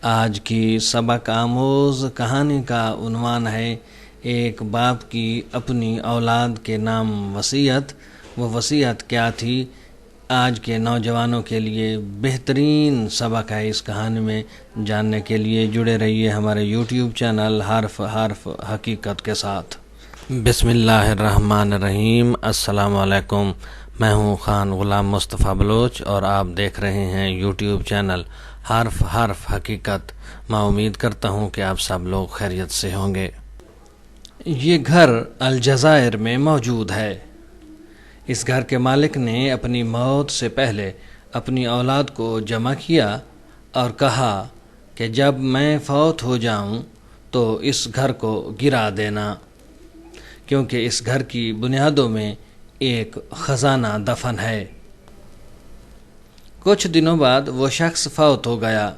آج کی سبق آموز کہانی کا عنوان ہے ایک باپ کی اپنی اولاد کے نام وصیت۔ وہ وصیت کیا تھی؟ آج کے نوجوانوں کے لیے بہترین سبق ہے۔ اس کہانی میں جاننے کے لیے جڑے رہیے ہمارے یوٹیوب چینل حرف حقیقت کے ساتھ۔ بسم اللہ الرحمن الرحیم۔ السلام علیکم، میں ہوں خان غلام مصطفیٰ بلوچ اور آپ دیکھ رہے ہیں یوٹیوب چینل حرف حقیقت۔ میں امید کرتا ہوں کہ آپ سب لوگ خیریت سے ہوں گے۔ یہ گھر الجزائر میں موجود ہے۔ اس گھر کے مالک نے اپنی موت سے پہلے اپنی اولاد کو جمع کیا اور کہا کہ جب میں فوت ہو جاؤں تو اس گھر کو گرا دینا، کیونکہ اس گھر کی بنیادوں میں ایک خزانہ دفن ہے۔ کچھ دنوں بعد وہ شخص فوت ہو گیا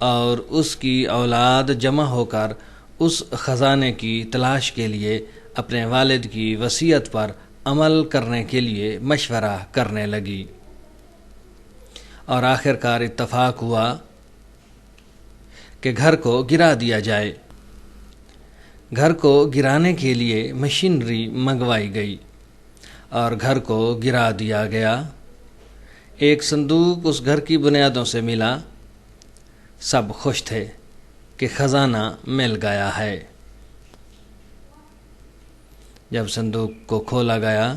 اور اس کی اولاد جمع ہو کر اس خزانے کی تلاش کے لیے اپنے والد کی وصیت پر عمل کرنے کے لیے مشورہ کرنے لگی، اور آخر کار اتفاق ہوا کہ گھر کو گرا دیا جائے۔ گھر کو گرانے کے لیے مشینری منگوائی گئی اور گھر کو گرا دیا گیا۔ ایک صندوق اس گھر کی بنیادوں سے ملا۔ سب خوش تھے کہ خزانہ مل گیا ہے۔ جب صندوق کو کھولا گیا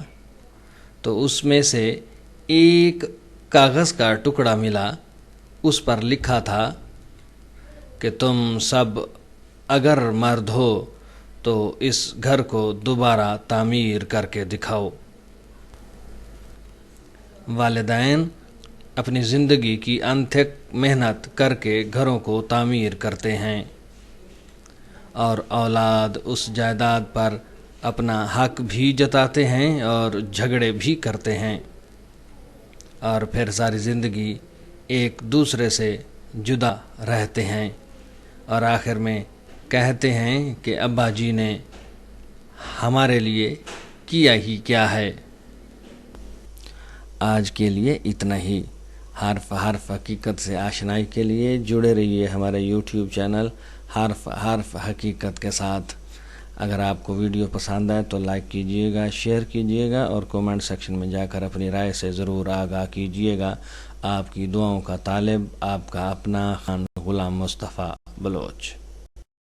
تو اس میں سے ایک کاغذ کا ٹکڑا ملا۔ اس پر لکھا تھا کہ تم سب اگر مرد ہو تو اس گھر کو دوبارہ تعمیر کر کے دکھاؤ۔ والدین اپنی زندگی کی انتھک محنت کر کے گھروں کو تعمیر کرتے ہیں اور اولاد اس جائیداد پر اپنا حق بھی جتاتے ہیں اور جھگڑے بھی کرتے ہیں، اور پھر ساری زندگی ایک دوسرے سے جدا رہتے ہیں، اور آخر میں کہتے ہیں کہ ابا جی نے ہمارے لیے کیا ہی کیا ہے۔ آج کے لیے اتنا ہی۔ حرف حقیقت سے آشنائی کے لیے جڑے رہیے ہمارے یوٹیوب چینل حرف حقیقت کے ساتھ۔ اگر آپ کو ویڈیو پسند آئے تو لائک کیجئے گا، شیئر کیجئے گا اور کومنٹ سیکشن میں جا کر اپنی رائے سے ضرور آگاہ کیجئے گا۔ آپ کی دعاؤں کا طالب آپ کا اپنا خان غلام مصطفیٰ بلوچ۔